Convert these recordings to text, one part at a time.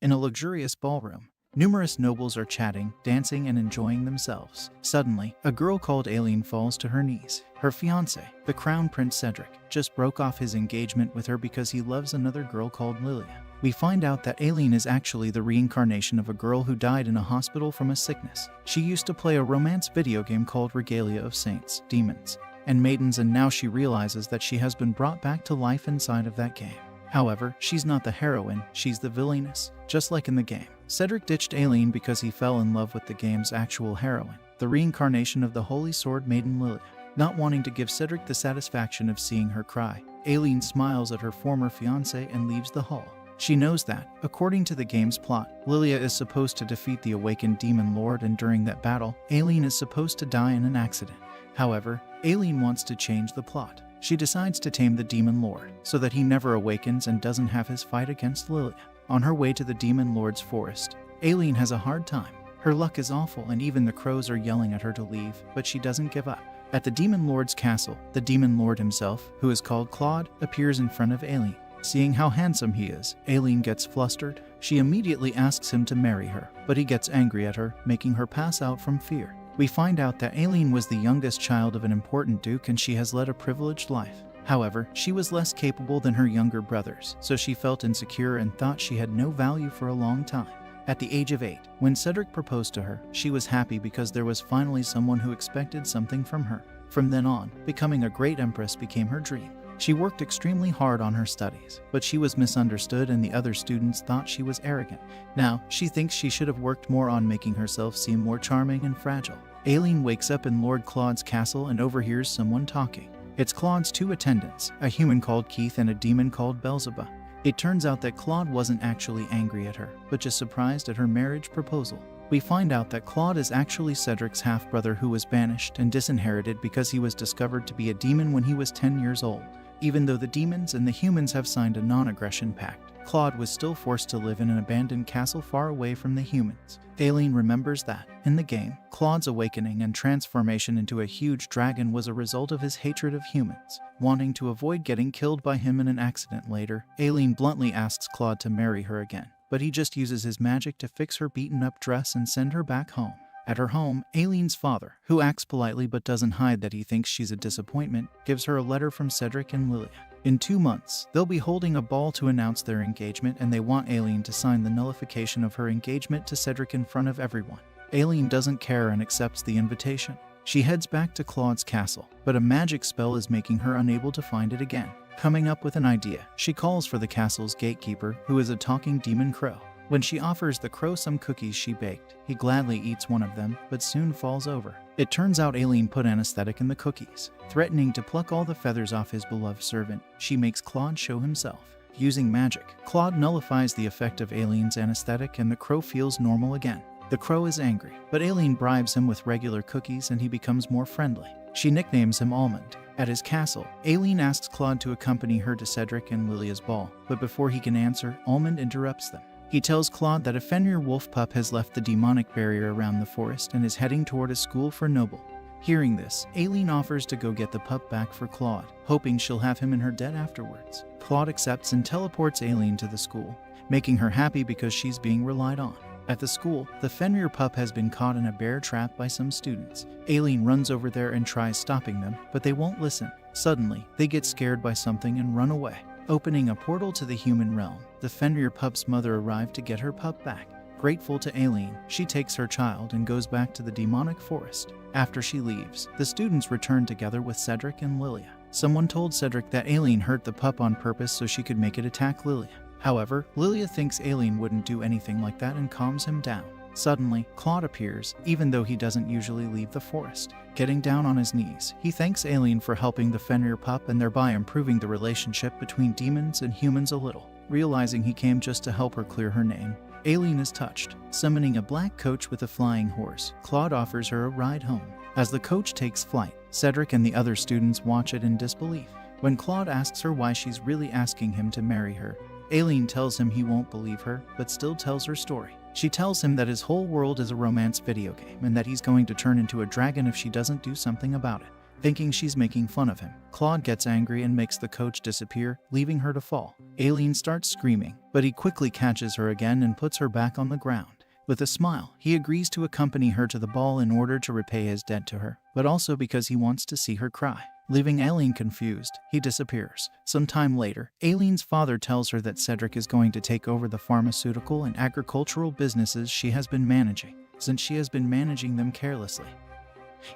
In a luxurious ballroom, numerous nobles are chatting, dancing, and enjoying themselves. Suddenly, a girl called Aileen falls to her knees. Her fiancé, the Crown Prince Cedric, just broke off his engagement with her because he loves another girl called Lilia. We find out that Aileen is actually the reincarnation of a girl who died in a hospital from a sickness. She used to play a romance video game called Regalia of Saints, Demons, and Maidens, and now she realizes that she has been brought back to life inside of that game. However, she's not the heroine, she's the villainess, just like in the game. Cedric ditched Aileen because he fell in love with the game's actual heroine, the reincarnation of the Holy Sword Maiden Lilia. Not wanting to give Cedric the satisfaction of seeing her cry, Aileen smiles at her former fiancé and leaves the hall. She knows that, according to the game's plot, Lilia is supposed to defeat the awakened demon lord, and during that battle, Aileen is supposed to die in an accident. However, Aileen wants to change the plot. She decides to tame the demon lord, so that he never awakens and doesn't have his fight against Lilia. On her way to the demon lord's forest, Aileen has a hard time. Her luck is awful and even the crows are yelling at her to leave, but she doesn't give up. At the demon lord's castle, the demon lord himself, who is called Claude, appears in front of Aileen. Seeing how handsome he is, Aileen gets flustered. She immediately asks him to marry her, but he gets angry at her, making her pass out from fear. We find out that Aileen was the youngest child of an important duke and she has led a privileged life. However, she was less capable than her younger brothers, so she felt insecure and thought she had no value for a long time. At the age of 8, when Cedric proposed to her, she was happy because there was finally someone who expected something from her. From then on, becoming a great empress became her dream. She worked extremely hard on her studies, but she was misunderstood and the other students thought she was arrogant. Now, she thinks she should have worked more on making herself seem more charming and fragile. Aileen wakes up in Lord Claude's castle and overhears someone talking. It's Claude's two attendants, a human called Keith and a demon called Beelzebub. It turns out that Claude wasn't actually angry at her, but just surprised at her marriage proposal. We find out that Claude is actually Cedric's half-brother who was banished and disinherited because he was discovered to be a demon when he was 10 years old. Even though the demons and the humans have signed a non-aggression pact, Claude was still forced to live in an abandoned castle far away from the humans. Aileen remembers that, in the game, Claude's awakening and transformation into a huge dragon was a result of his hatred of humans. Wanting to avoid getting killed by him in an accident later, Aileen bluntly asks Claude to marry her again, but he just uses his magic to fix her beaten-up dress and send her back home. At her home, Aileen's father, who acts politely but doesn't hide that he thinks she's a disappointment, gives her a letter from Cedric and Lilia. In 2 months, they'll be holding a ball to announce their engagement, and they want Aileen to sign the nullification of her engagement to Cedric in front of everyone. Aileen doesn't care and accepts the invitation. She heads back to Claude's castle, but a magic spell is making her unable to find it again. Coming up with an idea, she calls for the castle's gatekeeper, who is a talking demon crow. When she offers the crow some cookies she baked, he gladly eats one of them, but soon falls over. It turns out Aileen put anesthetic in the cookies. Threatening to pluck all the feathers off his beloved servant, she makes Claude show himself. Using magic, Claude nullifies the effect of Aileen's anesthetic and the crow feels normal again. The crow is angry, but Aileen bribes him with regular cookies and he becomes more friendly. She nicknames him Almond. At his castle, Aileen asks Claude to accompany her to Cedric and Lilia's ball, but before he can answer, Almond interrupts them. He tells Claude that a Fenrir wolf pup has left the demonic barrier around the forest and is heading toward a school for noble. Hearing this, Aileen offers to go get the pup back for Claude, hoping she'll have him in her debt afterwards. Claude accepts and teleports Aileen to the school, making her happy because she's being relied on. At the school, the Fenrir pup has been caught in a bear trap by some students. Aileen runs over there and tries stopping them, but they won't listen. Suddenly, they get scared by something and run away. Opening a portal to the human realm, the Fenrir pup's mother arrived to get her pup back. Grateful to Aileen, she takes her child and goes back to the demonic forest. After she leaves, the students return together with Cedric and Lilia. Someone told Cedric that Aileen hurt the pup on purpose so she could make it attack Lilia. However, Lilia thinks Aileen wouldn't do anything like that and calms him down. Suddenly, Claude appears, even though he doesn't usually leave the forest. Getting down on his knees, he thanks Aileen for helping the Fenrir pup and thereby improving the relationship between demons and humans a little. Realizing he came just to help her clear her name, Aileen is touched. Summoning a black coach with a flying horse, Claude offers her a ride home. As the coach takes flight, Cedric and the other students watch it in disbelief. When Claude asks her why she's really asking him to marry her, Aileen tells him he won't believe her, but still tells her story. She tells him that his whole world is a romance video game and that he's going to turn into a dragon if she doesn't do something about it. Thinking she's making fun of him, Claude gets angry and makes the coach disappear, leaving her to fall. Aileen starts screaming, but he quickly catches her again and puts her back on the ground. With a smile, he agrees to accompany her to the ball in order to repay his debt to her, but also because he wants to see her cry. Leaving Aileen confused, he disappears. Some time later, Aileen's father tells her that Cedric is going to take over the pharmaceutical and agricultural businesses she has been managing, since she has been managing them carelessly.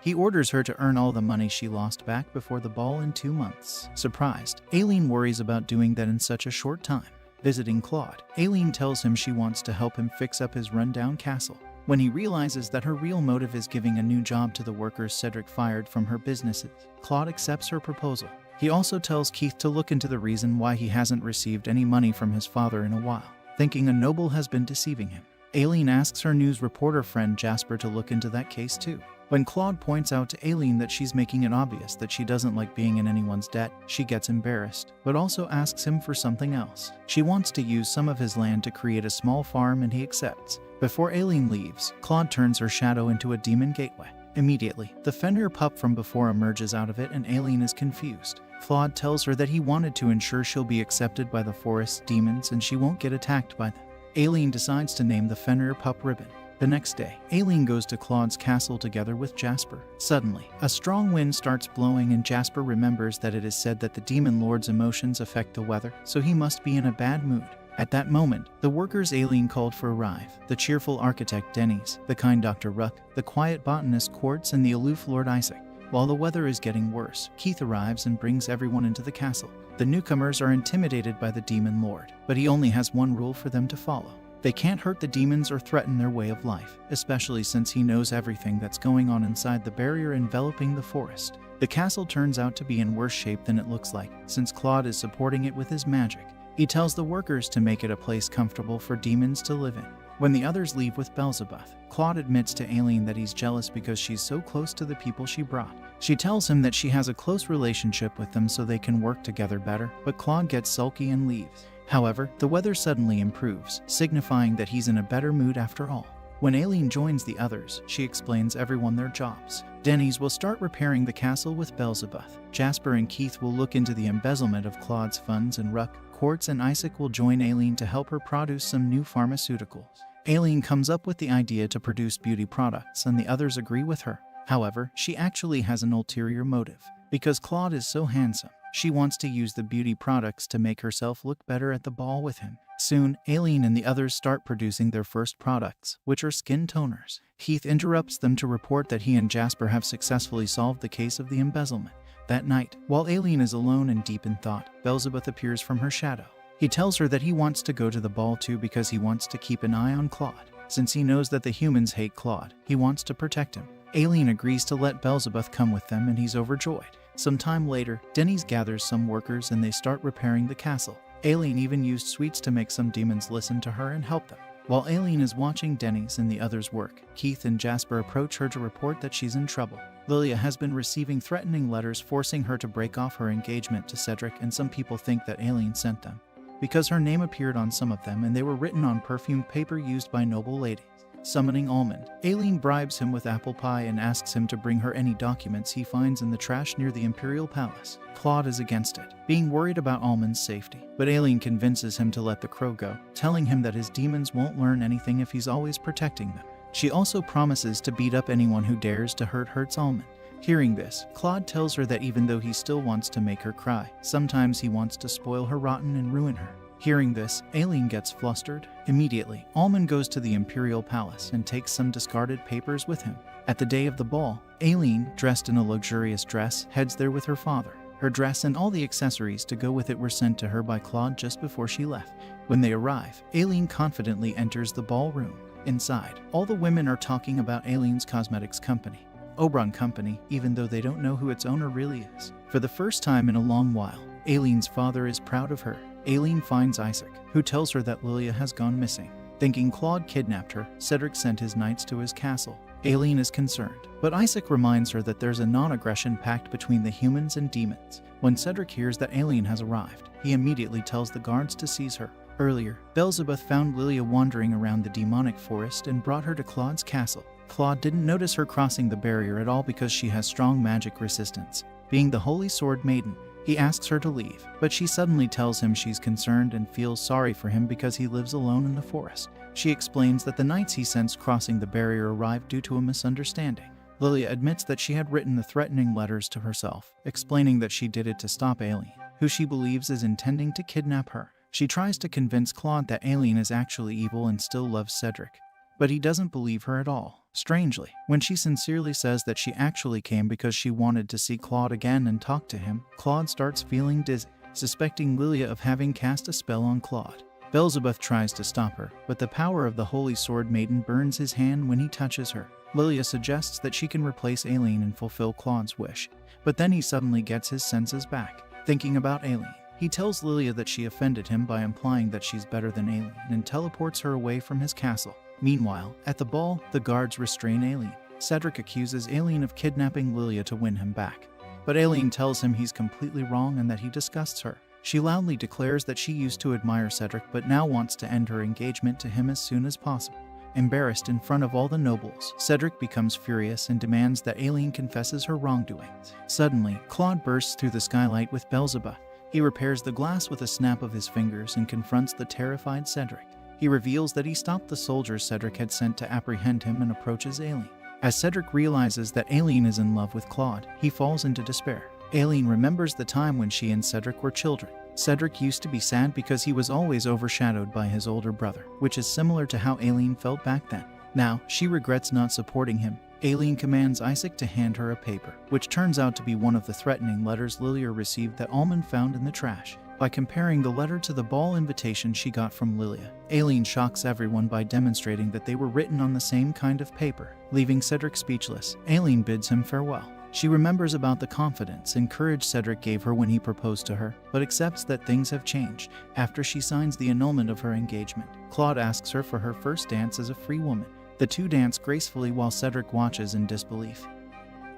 He orders her to earn all the money she lost back before the ball in 2 months. Surprised, Aileen worries about doing that in such a short time. Visiting Claude, Aileen tells him she wants to help him fix up his rundown castle. When he realizes that her real motive is giving a new job to the workers Cedric fired from her businesses, Claude accepts her proposal. He also tells Keith to look into the reason why he hasn't received any money from his father in a while, thinking a noble has been deceiving him. Aileen asks her news reporter friend Jasper to look into that case too. When Claude points out to Aileen that she's making it obvious that she doesn't like being in anyone's debt, she gets embarrassed, but also asks him for something else. She wants to use some of his land to create a small farm and he accepts. Before Aileen leaves, Claude turns her shadow into a demon gateway. Immediately, the Fenrir pup from before emerges out of it and Aileen is confused. Claude tells her that he wanted to ensure she'll be accepted by the forest's demons and she won't get attacked by them. Aileen decides to name the Fenrir pup Ribbon. The next day, Aileen goes to Claude's castle together with Jasper. Suddenly, a strong wind starts blowing and Jasper remembers that it is said that the demon lord's emotions affect the weather, so he must be in a bad mood. At that moment, the workers Aileen called for arrive. The cheerful architect Denny's, the kind Dr. Ruck, the quiet botanist Quartz, and the aloof Lord Isaac. While the weather is getting worse, Keith arrives and brings everyone into the castle. The newcomers are intimidated by the demon lord, but he only has one rule for them to follow. They can't hurt the demons or threaten their way of life, especially since he knows everything that's going on inside the barrier enveloping the forest. The castle turns out to be in worse shape than it looks like, since Claude is supporting it with his magic. He tells the workers to make it a place comfortable for demons to live in. When the others leave with Beelzebub, Claude admits to Aileen that he's jealous because she's so close to the people she brought. She tells him that she has a close relationship with them so they can work together better, but Claude gets sulky and leaves. However, the weather suddenly improves, signifying that he's in a better mood after all. When Aileen joins the others, she explains everyone their jobs. Denny's will start repairing the castle with Beelzebub. Jasper and Keith will look into the embezzlement of Claude's funds, and Ruck, Quartz, and Isaac will join Aileen to help her produce some new pharmaceuticals. Aileen comes up with the idea to produce beauty products, and the others agree with her. However, she actually has an ulterior motive. Because Claude is so handsome, she wants to use the beauty products to make herself look better at the ball with him. Soon, Aileen and the others start producing their first products, which are skin toners. Keith interrupts them to report that he and Jasper have successfully solved the case of the embezzlement. That night, while Aileen is alone and deep in thought, Beelzebub appears from her shadow. He tells her that he wants to go to the ball too because he wants to keep an eye on Claude. Since he knows that the humans hate Claude, he wants to protect him. Aileen agrees to let Beelzebub come with them and he's overjoyed. Some time later, Denny's gathers some workers and they start repairing the castle. Aileen even used sweets to make some demons listen to her and help them. While Aileen is watching Denny's and the others work, Keith and Jasper approach her to report that she's in trouble. Lilia has been receiving threatening letters forcing her to break off her engagement to Cedric, and some people think that Aileen sent them, because her name appeared on some of them and they were written on perfumed paper used by noble ladies. Summoning Almond, Aileen bribes him with apple pie and asks him to bring her any documents he finds in the trash near the Imperial Palace. Claude is against it, being worried about Almond's safety, but Aileen convinces him to let the crow go, telling him that his demons won't learn anything if he's always protecting them. She also promises to beat up anyone who dares to hurt Almond. Hearing this, Claude tells her that even though he still wants to make her cry, sometimes he wants to spoil her rotten and ruin her. Hearing this, Aileen gets flustered. Immediately, Almond goes to the Imperial Palace and takes some discarded papers with him. At the day of the ball, Aileen, dressed in a luxurious dress, heads there with her father. Her dress and all the accessories to go with it were sent to her by Claude just before she left. When they arrive, Aileen confidently enters the ballroom. Inside, all the women are talking about Aileen's cosmetics company, Oberon Company, even though they don't know who its owner really is. For the first time in a long while, Aileen's father is proud of her. Aileen finds Isaac, who tells her that Lilia has gone missing. Thinking Claude kidnapped her, Cedric sent his knights to his castle. Aileen is concerned, but Isaac reminds her that there's a non-aggression pact between the humans and demons. When Cedric hears that Aileen has arrived, he immediately tells the guards to seize her. Earlier, Beelzebub found Lilia wandering around the demonic forest and brought her to Claude's castle. Claude didn't notice her crossing the barrier at all because she has strong magic resistance. Being the Holy Sword Maiden, he asks her to leave, but she suddenly tells him she's concerned and feels sorry for him because he lives alone in the forest. She explains that the knights he sensed crossing the barrier arrived due to a misunderstanding. Lilia admits that she had written the threatening letters to herself, explaining that she did it to stop Aileen, who she believes is intending to kidnap her. She tries to convince Claude that Aileen is actually evil and still loves Cedric, but he doesn't believe her at all. Strangely, when she sincerely says that she actually came because she wanted to see Claude again and talk to him, Claude starts feeling dizzy, suspecting Lilia of having cast a spell on Claude. Beelzebub tries to stop her, but the power of the Holy Sword Maiden burns his hand when he touches her. Lilia suggests that she can replace Aileen and fulfill Claude's wish, but then he suddenly gets his senses back. Thinking about Aileen, he tells Lilia that she offended him by implying that she's better than Aileen and teleports her away from his castle. Meanwhile, at the ball, the guards restrain Aileen. Cedric accuses Aileen of kidnapping Lilia to win him back, but Aileen tells him he's completely wrong and that he disgusts her. She loudly declares that she used to admire Cedric but now wants to end her engagement to him as soon as possible. Embarrassed in front of all the nobles, Cedric becomes furious and demands that Aileen confesses her wrongdoings. Suddenly, Claude bursts through the skylight with Beelzebub. He repairs the glass with a snap of his fingers and confronts the terrified Cedric. He reveals that he stopped the soldiers Cedric had sent to apprehend him and approaches Aileen. As Cedric realizes that Aileen is in love with Claude, he falls into despair. Aileen remembers the time when she and Cedric were children. Cedric used to be sad because he was always overshadowed by his older brother, which is similar to how Aileen felt back then. Now, she regrets not supporting him. Aileen commands Isaac to hand her a paper, which turns out to be one of the threatening letters Lilia received that Almond found in the trash. By comparing the letter to the ball invitation she got from Lilia, Aileen shocks everyone by demonstrating that they were written on the same kind of paper. Leaving Cedric speechless, Aileen bids him farewell. She remembers about the confidence and courage Cedric gave her when he proposed to her, but accepts that things have changed after she signs the annulment of her engagement. Claude asks her for her first dance as a free woman. The two dance gracefully while Cedric watches in disbelief.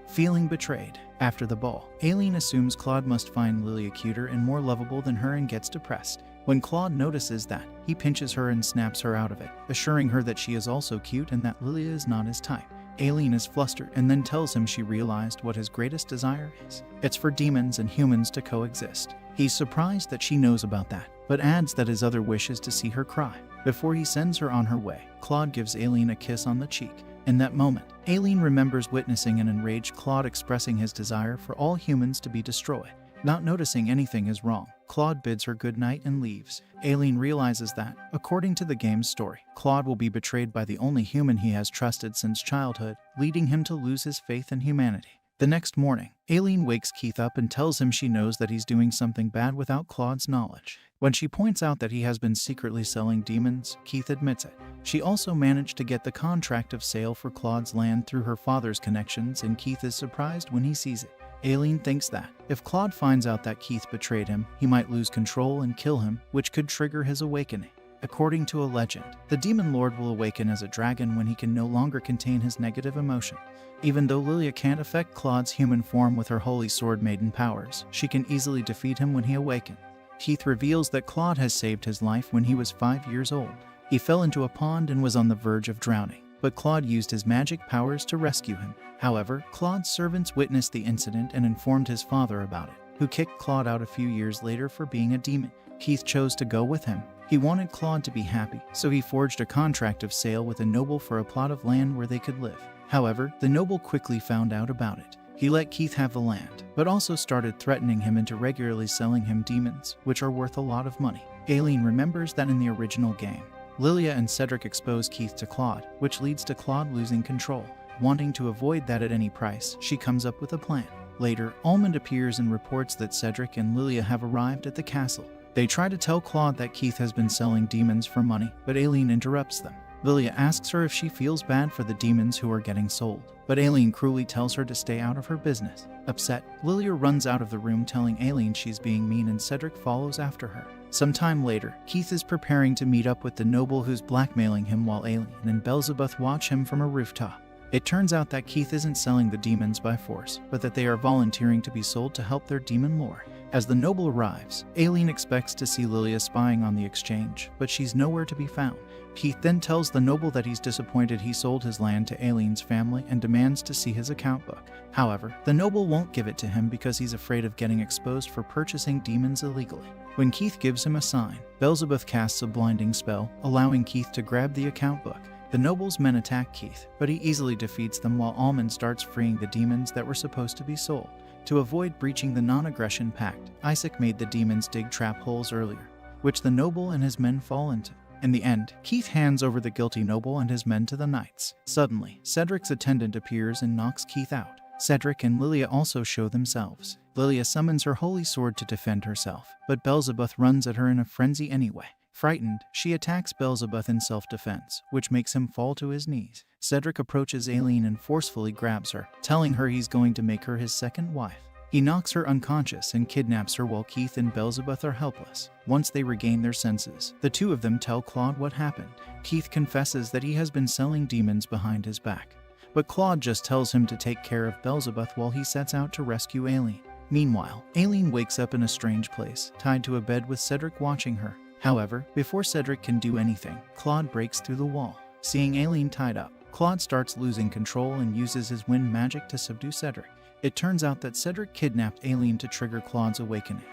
Feeling betrayed. After the ball, Aileen assumes Claude must find Lilia cuter and more lovable than her and gets depressed. When Claude notices that, he pinches her and snaps her out of it, assuring her that she is also cute and that Lilia is not his type. Aileen is flustered and then tells him she realized what his greatest desire is. It's for demons and humans to coexist. He's surprised that she knows about that, but adds that his other wish is to see her cry. Before he sends her on her way, Claude gives Aileen a kiss on the cheek. In that moment, Aileen remembers witnessing an enraged Claude expressing his desire for all humans to be destroyed. Not noticing anything is wrong, Claude bids her goodnight and leaves. Aileen realizes that, according to the game's story, Claude will be betrayed by the only human he has trusted since childhood, leading him to lose his faith in humanity. The next morning, Aileen wakes Keith up and tells him she knows that he's doing something bad without Claude's knowledge. When she points out that he has been secretly selling demons, Keith admits it. She also managed to get the contract of sale for Claude's land through her father's connections, and Keith is surprised when he sees it. Aileen thinks that, if Claude finds out that Keith betrayed him, he might lose control and kill him, which could trigger his awakening. According to a legend, the Demon Lord will awaken as a dragon when he can no longer contain his negative emotion. Even though Lilia can't affect Claude's human form with her Holy Sword Maiden powers, she can easily defeat him when he awakens. Keith reveals that Claude has saved his life when he was 5 years old. He fell into a pond and was on the verge of drowning, but Claude used his magic powers to rescue him. However, Claude's servants witnessed the incident and informed his father about it, who kicked Claude out a few years later for being a demon. Keith chose to go with him. He wanted Claude to be happy, so he forged a contract of sale with a noble for a plot of land where they could live. However, the noble quickly found out about it. He let Keith have the land, but also started threatening him into regularly selling him demons, which are worth a lot of money. Aileen remembers that in the original game, Lilia and Cedric expose Keith to Claude, which leads to Claude losing control. Wanting to avoid that at any price, she comes up with a plan. Later, Almond appears and reports that Cedric and Lilia have arrived at the castle. They try to tell Claude that Keith has been selling demons for money, but Aileen interrupts them. Lilia asks her if she feels bad for the demons who are getting sold, but Aileen cruelly tells her to stay out of her business. Upset, Lilia runs out of the room telling Aileen she's being mean, and Cedric follows after her. Some time later, Keith is preparing to meet up with the noble who's blackmailing him while Aileen and Beelzebub watch him from a rooftop. It turns out that Keith isn't selling the demons by force, but that they are volunteering to be sold to help their demon lore. As the noble arrives, Aileen expects to see Lilia spying on the exchange, but she's nowhere to be found. Keith then tells the noble that he's disappointed he sold his land to Aileen's family and demands to see his account book. However, the noble won't give it to him because he's afraid of getting exposed for purchasing demons illegally. When Keith gives him a sign, Beelzebub casts a blinding spell, allowing Keith to grab the account book. The noble's men attack Keith, but he easily defeats them while Almond starts freeing the demons that were supposed to be sold. To avoid breaching the non-aggression pact, Isaac made the demons dig trap holes earlier, which the noble and his men fall into. In the end, Keith hands over the guilty noble and his men to the knights. Suddenly, Cedric's attendant appears and knocks Keith out. Cedric and Lilia also show themselves. Lilia summons her holy sword to defend herself, but Beelzebub runs at her in a frenzy anyway. Frightened, she attacks Beelzebub in self-defense, which makes him fall to his knees. Cedric approaches Aileen and forcefully grabs her, telling her he's going to make her his second wife. He knocks her unconscious and kidnaps her while Keith and Beelzebub are helpless. Once they regain their senses, the two of them tell Claude what happened. Keith confesses that he has been selling demons behind his back, but Claude just tells him to take care of Beelzebub while he sets out to rescue Aileen. Meanwhile, Aileen wakes up in a strange place, tied to a bed with Cedric watching her. However, before Cedric can do anything, Claude breaks through the wall. Seeing Aileen tied up, Claude starts losing control and uses his wind magic to subdue Cedric. It turns out that Cedric kidnapped Aileen to trigger Claude's awakening,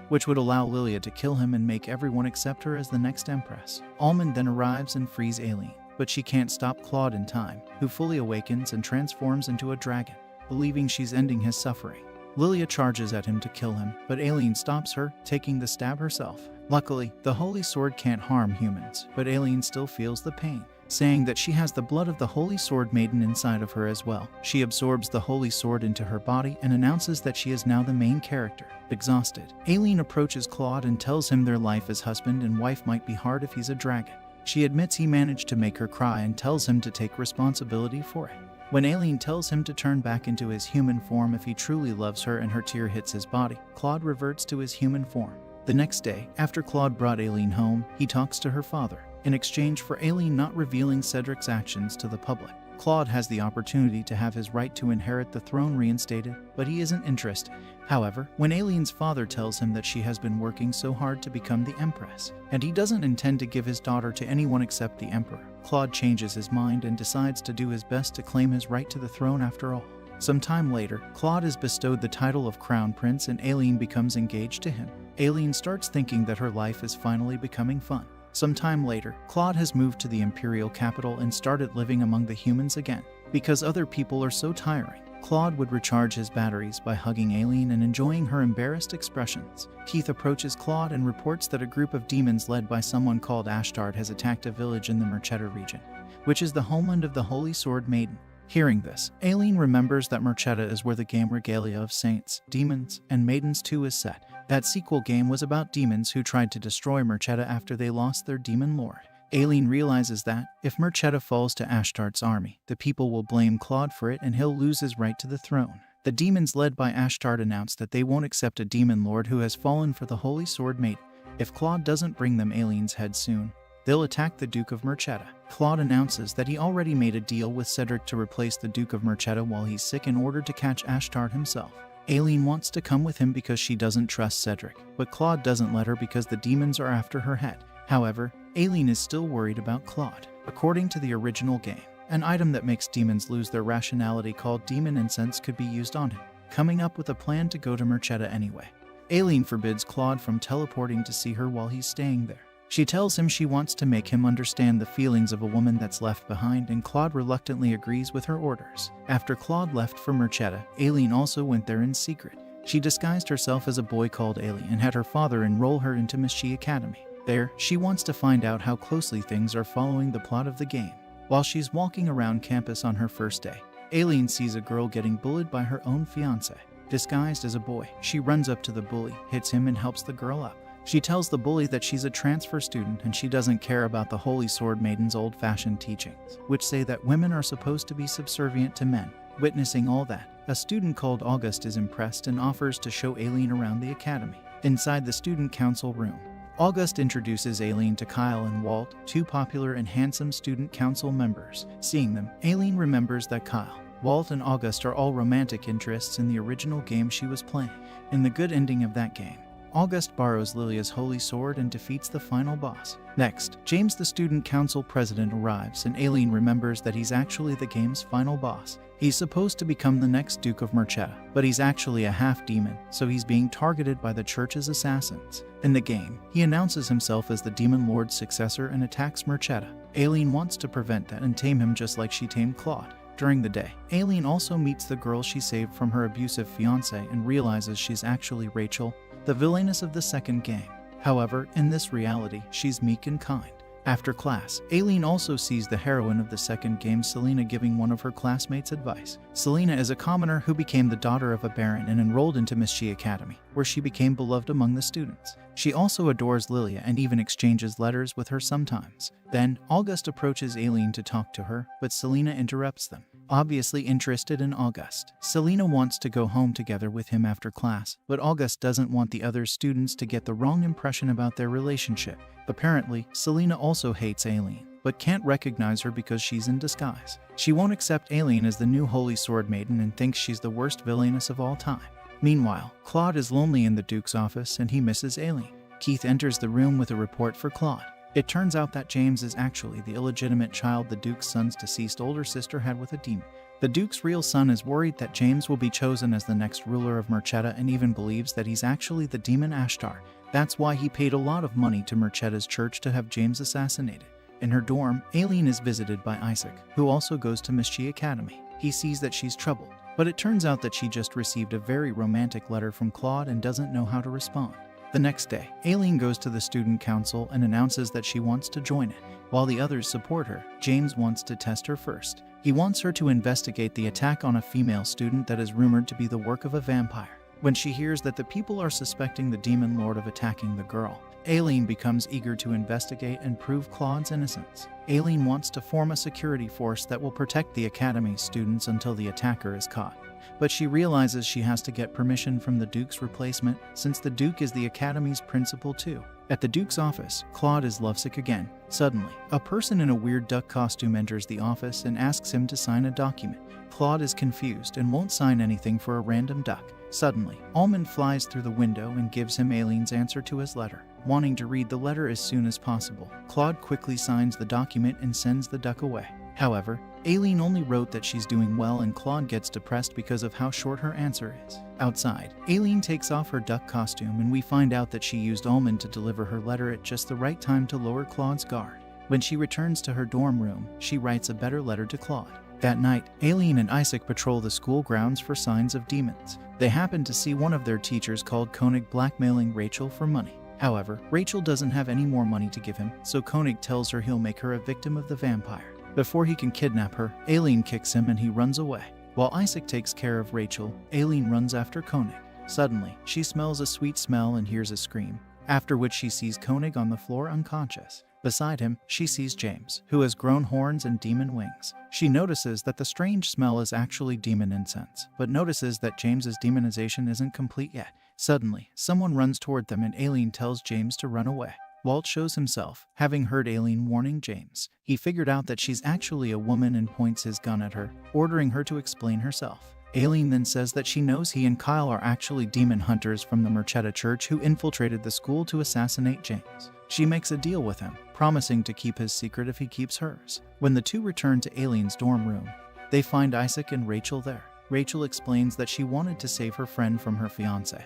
which would allow Lilia to kill him and make everyone accept her as the next empress. Almond then arrives and frees Aileen, but she can't stop Claude in time, who fully awakens and transforms into a dragon, believing she's ending his suffering. Lilia charges at him to kill him, but Aileen stops her, taking the stab herself. Luckily, the Holy Sword can't harm humans, but Aileen still feels the pain, saying that she has the blood of the Holy Sword Maiden inside of her as well. She absorbs the Holy Sword into her body and announces that she is now the main character. Exhausted, Aileen approaches Claude and tells him their life as husband and wife might be hard if he's a dragon. She admits he managed to make her cry and tells him to take responsibility for it. When Aileen tells him to turn back into his human form if he truly loves her and her tear hits his body, Claude reverts to his human form. The next day, after Claude brought Aileen home, he talks to her father. In exchange for Aileen not revealing Cedric's actions to the public, Claude has the opportunity to have his right to inherit the throne reinstated, but he isn't interested. However, when Aileen's father tells him that she has been working so hard to become the Empress, and he doesn't intend to give his daughter to anyone except the Emperor, Claude changes his mind and decides to do his best to claim his right to the throne after all. Some time later, Claude is bestowed the title of Crown Prince and Aileen becomes engaged to him. Aileen starts thinking that her life is finally becoming fun. Some time later, Claude has moved to the imperial capital and started living among the humans again. Because other people are so tiring, Claude would recharge his batteries by hugging Aileen and enjoying her embarrassed expressions. Keith approaches Claude and reports that a group of demons led by someone called Ashtard has attacked a village in the Merchetta region, which is the homeland of the Holy Sword Maiden. Hearing this, Aileen remembers that Merchetta is where the game Regalia of Saints, Demons, and Maidens 2 is set. That sequel game was about demons who tried to destroy Merchetta after they lost their demon lord. Aileen realizes that, if Merchetta falls to Ashtard's army, the people will blame Claude for it and he'll lose his right to the throne. The demons led by Ashtard announce that they won't accept a demon lord who has fallen for the Holy Sword Maiden. If Claude doesn't bring them Aileen's head soon, they'll attack the Duke of Merchetta. Claude announces that he already made a deal with Cedric to replace the Duke of Merchetta while he's sick in order to catch Ashtard himself. Aileen wants to come with him because she doesn't trust Cedric, but Claude doesn't let her because the demons are after her head. However, Aileen is still worried about Claude. According to the original game, an item that makes demons lose their rationality called Demon Incense could be used on him, coming up with a plan to go to Merchetta anyway. Aileen forbids Claude from teleporting to see her while he's staying there. She tells him she wants to make him understand the feelings of a woman that's left behind, and Claude reluctantly agrees with her orders. After Claude left for Merchetta, Aileen also went there in secret. She disguised herself as a boy called Ailey and had her father enroll her into Mishi Academy. There, she wants to find out how closely things are following the plot of the game. While she's walking around campus on her first day, Aileen sees a girl getting bullied by her own fiancé. Disguised as a boy, she runs up to the bully, hits him, and helps the girl up. She tells the bully that she's a transfer student and she doesn't care about the Holy Sword Maiden's old-fashioned teachings, which say that women are supposed to be subservient to men. Witnessing all that, a student called August is impressed and offers to show Aileen around the academy. Inside the student council room, August introduces Aileen to Kyle and Walt, two popular and handsome student council members. Seeing them, Aileen remembers that Kyle, Walt, and August are all romantic interests in the original game she was playing. In the good ending of that game, August borrows Lilia's holy sword and defeats the final boss. Next, James the student council president arrives and Aileen remembers that he's actually the game's final boss. He's supposed to become the next Duke of Merchetta, but he's actually a half-demon, so he's being targeted by the church's assassins. In the game, he announces himself as the Demon Lord's successor and attacks Merchetta. Aileen wants to prevent that and tame him just like she tamed Claude. During the day, Aileen also meets the girl she saved from her abusive fiancé and realizes she's actually Rachel, the villainess of the second game. However, in this reality, she's meek and kind. After class, Aileen also sees the heroine of the second game, Selena, giving one of her classmates advice. Selena is a commoner who became the daughter of a baron and enrolled into Mischief Academy, where she became beloved among the students. She also adores Lilia and even exchanges letters with her sometimes. Then, August approaches Aileen to talk to her, but Selena interrupts them. Obviously interested in August, Selena wants to go home together with him after class, but August doesn't want the other students to get the wrong impression about their relationship. Apparently, Selena also hates Aileen, but can't recognize her because she's in disguise. She won't accept Aileen as the new Holy Sword Maiden and thinks she's the worst villainess of all time. Meanwhile, Claude is lonely in the Duke's office and he misses Aileen. Keith enters the room with a report for Claude. It turns out that James is actually the illegitimate child the Duke's son's deceased older sister had with a demon. The Duke's real son is worried that James will be chosen as the next ruler of Merchetta and even believes that he's actually the demon Ashtar. That's why he paid a lot of money to Merchetta's church to have James assassinated. In her dorm, Aileen is visited by Isaac, who also goes to Mischief Academy. He sees that she's troubled, but it turns out that she just received a very romantic letter from Claude and doesn't know how to respond. The next day, Aileen goes to the student council and announces that she wants to join it. While the others support her, James wants to test her first. He wants her to investigate the attack on a female student that is rumored to be the work of a vampire. When she hears that the people are suspecting the Demon Lord of attacking the girl, Aileen becomes eager to investigate and prove Claude's innocence. Aileen wants to form a security force that will protect the Academy's students until the attacker is caught. But she realizes she has to get permission from the Duke's replacement, since the Duke is the Academy's principal too. At the Duke's office, Claude is lovesick again. Suddenly, a person in a weird duck costume enters the office and asks him to sign a document. Claude is confused and won't sign anything for a random duck. Suddenly, Almond flies through the window and gives him Aileen's answer to his letter. Wanting to read the letter as soon as possible, Claude quickly signs the document and sends the duck away. However, Aileen only wrote that she's doing well and Claude gets depressed because of how short her answer is. Outside, Aileen takes off her duck costume and we find out that she used Almond to deliver her letter at just the right time to lower Claude's guard. When she returns to her dorm room, she writes a better letter to Claude. That night, Aileen and Isaac patrol the school grounds for signs of demons. They happen to see one of their teachers called Koenig blackmailing Rachel for money. However, Rachel doesn't have any more money to give him, so Koenig tells her he'll make her a victim of the vampire. Before he can kidnap her, Aileen kicks him and he runs away. While Isaac takes care of Rachel, Aileen runs after Koenig. Suddenly, she smells a sweet smell and hears a scream, after which she sees Koenig on the floor unconscious. Beside him, she sees James, who has grown horns and demon wings. She notices that the strange smell is actually demon incense, but notices that James's demonization isn't complete yet. Suddenly, someone runs toward them and Aileen tells James to run away. Walt shows himself, having heard Aileen warning James. He figured out that she's actually a woman and points his gun at her, ordering her to explain herself. Aileen then says that she knows he and Kyle are actually demon hunters from the Merchetta Church who infiltrated the school to assassinate James. She makes a deal with him, promising to keep his secret if he keeps hers. When the two return to Aileen's dorm room, they find Isaac and Rachel there. Rachel explains that she wanted to save her friend from her fiancé,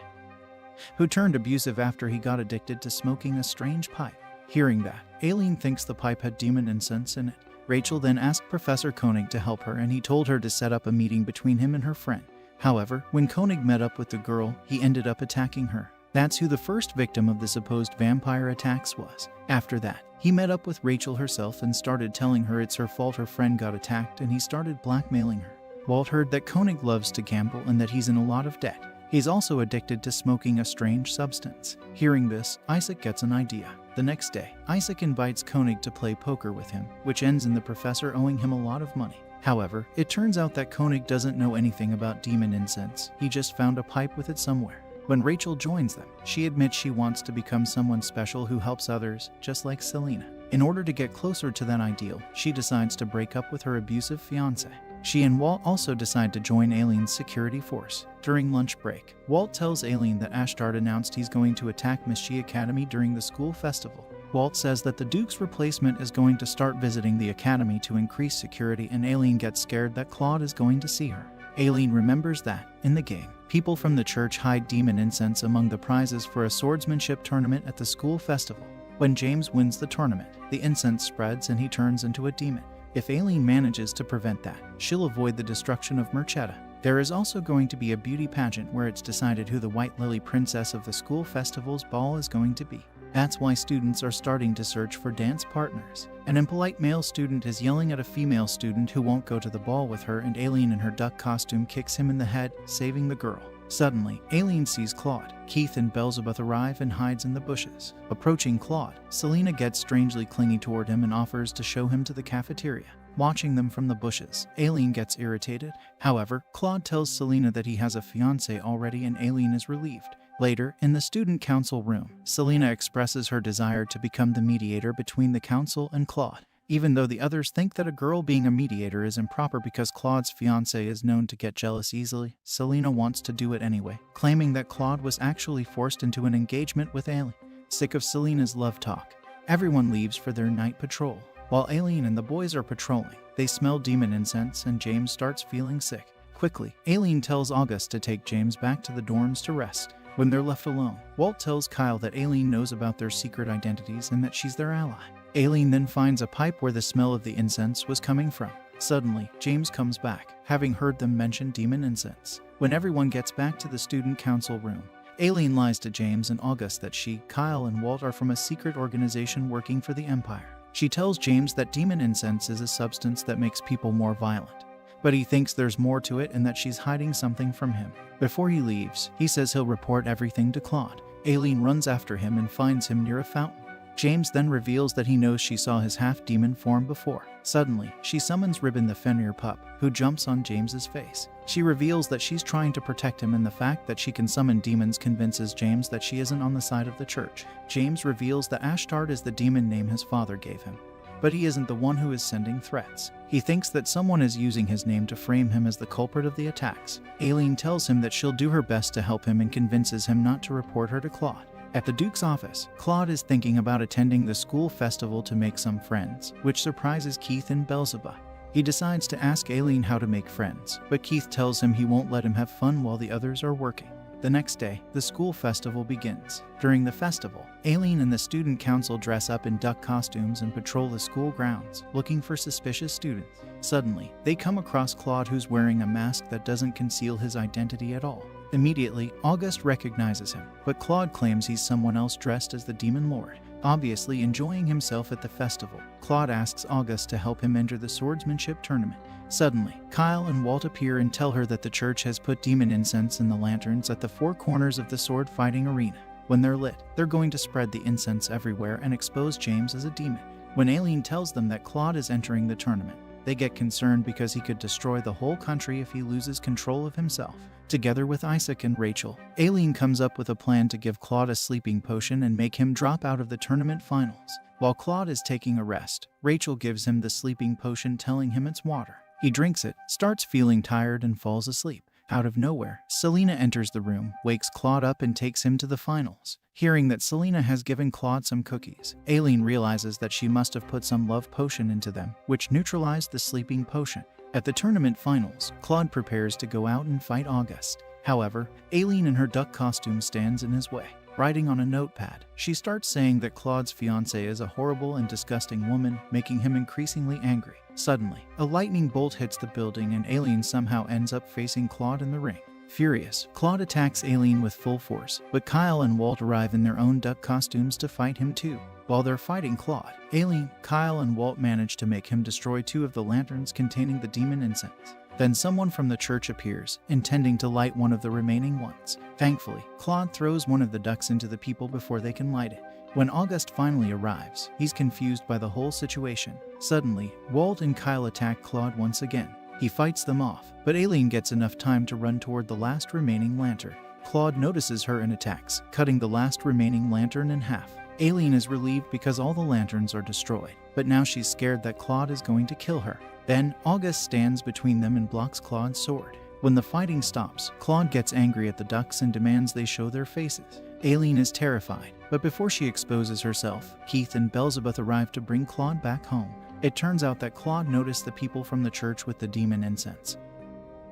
who turned abusive after he got addicted to smoking a strange pipe. Hearing that, Aileen thinks the pipe had demon incense in it. Rachel then asked Professor Koenig to help her and he told her to set up a meeting between him and her friend. However, when Koenig met up with the girl, he ended up attacking her. That's who the first victim of the supposed vampire attacks was. After that, he met up with Rachel herself and started telling her it's her fault her friend got attacked and he started blackmailing her. Walt heard that Koenig loves to gamble and that he's in a lot of debt. He's also addicted to smoking a strange substance. Hearing this, Isaac gets an idea. The next day, Isaac invites Koenig to play poker with him, which ends in the professor owing him a lot of money. However, it turns out that Koenig doesn't know anything about demon incense. He just found a pipe with it somewhere. When Rachel joins them, she admits she wants to become someone special who helps others, just like Selena. In order to get closer to that ideal, she decides to break up with her abusive fiancé. She and Walt also decide to join Aileen's security force. During lunch break, Walt tells Aileen that Ashtard announced he's going to attack Mischi Academy during the school festival. Walt says that the Duke's replacement is going to start visiting the academy to increase security, and Aileen gets scared that Claude is going to see her. Aileen remembers that, in the game, people from the church hide demon incense among the prizes for a swordsmanship tournament at the school festival. When James wins the tournament, the incense spreads and he turns into a demon. If Aileen manages to prevent that, she'll avoid the destruction of Merchetta. There is also going to be a beauty pageant where it's decided who the White Lily Princess of the school festival's ball is going to be. That's why students are starting to search for dance partners. An impolite male student is yelling at a female student who won't go to the ball with her, and Aileen in her duck costume kicks him in the head, saving the girl. Suddenly, Aileen sees Claude. Keith and Beelzebub arrive and hides in the bushes. Approaching Claude, Selena gets strangely clingy toward him and offers to show him to the cafeteria. Watching them from the bushes, Aileen gets irritated. However, Claude tells Selena that he has a fiancé already, and Aileen is relieved. Later, in the student council room, Selena expresses her desire to become the mediator between the council and Claude. Even though the others think that a girl being a mediator is improper because Claude's fiancé is known to get jealous easily, Selena wants to do it anyway, claiming that Claude was actually forced into an engagement with Aileen. Sick of Selena's love talk, everyone leaves for their night patrol. While Aileen and the boys are patrolling, they smell demon incense and James starts feeling sick. Quickly, Aileen tells August to take James back to the dorms to rest. When they're left alone, Walt tells Kyle that Aileen knows about their secret identities and that she's their ally. Aileen then finds a pipe where the smell of the incense was coming from. Suddenly, James comes back, having heard them mention demon incense. When everyone gets back to the student council room, Aileen lies to James and August that she, Kyle, and Walt are from a secret organization working for the Empire. She tells James that demon incense is a substance that makes people more violent, but he thinks there's more to it and that she's hiding something from him. Before he leaves, he says he'll report everything to Claude. Aileen runs after him and finds him near a fountain. James then reveals that he knows she saw his half-demon form before. Suddenly, she summons Ribbon the Fenrir pup, who jumps on James's face. She reveals that she's trying to protect him, and the fact that she can summon demons convinces James that she isn't on the side of the church. James reveals that Ashtard is the demon name his father gave him, but he isn't the one who is sending threats. He thinks that someone is using his name to frame him as the culprit of the attacks. Aileen tells him that she'll do her best to help him and convinces him not to report her to Claude. At the Duke's office, Claude is thinking about attending the school festival to make some friends, which surprises Keith and Beelzebub. He decides to ask Aileen how to make friends, but Keith tells him he won't let him have fun while the others are working. The next day, the school festival begins. During the festival, Aileen and the student council dress up in duck costumes and patrol the school grounds, looking for suspicious students. Suddenly, they come across Claude, who's wearing a mask that doesn't conceal his identity at all. Immediately, August recognizes him, but Claude claims he's someone else dressed as the Demon Lord. Obviously enjoying himself at the festival, Claude asks August to help him enter the swordsmanship tournament. Suddenly, Kyle and Walt appear and tell her that the church has put demon incense in the lanterns at the four corners of the sword fighting arena. When they're lit, they're going to spread the incense everywhere and expose James as a demon. When Aileen tells them that Claude is entering the tournament, they get concerned because he could destroy the whole country if he loses control of himself. Together with Isaac and Rachel, Aileen comes up with a plan to give Claude a sleeping potion and make him drop out of the tournament finals. While Claude is taking a rest, Rachel gives him the sleeping potion, telling him it's water. He drinks it, starts feeling tired, and falls asleep. Out of nowhere, Selena enters the room, wakes Claude up, and takes him to the finals. Hearing that Selena has given Claude some cookies, Aileen realizes that she must have put some love potion into them, which neutralized the sleeping potion. At the tournament finals, Claude prepares to go out and fight August. However, Aileen in her duck costume stands in his way. Writing on a notepad, she starts saying that Claude's fiancée is a horrible and disgusting woman, making him increasingly angry. Suddenly, a lightning bolt hits the building and Aileen somehow ends up facing Claude in the ring. Furious, Claude attacks Aileen with full force, but Kyle and Walt arrive in their own duck costumes to fight him too. While they're fighting Claude, Aileen, Kyle, and Walt manage to make him destroy 2 of the lanterns containing the demon incense. Then someone from the church appears, intending to light one of the remaining ones. Thankfully, Claude throws one of the ducks into the people before they can light it. When August finally arrives, he's confused by the whole situation. Suddenly, Walt and Kyle attack Claude once again. He fights them off, but Aileen gets enough time to run toward the last remaining lantern. Claude notices her and attacks, cutting the last remaining lantern in half. Aileen is relieved because all the lanterns are destroyed. but now she's scared that Claude is going to kill her. Then, August stands between them and blocks Claude's sword. When the fighting stops, Claude gets angry at the ducks and demands they show their faces. Aileen is terrified, but before she exposes herself, Keith and Beelzebub arrive to bring Claude back home. It turns out that Claude noticed the people from the church with the demon incense,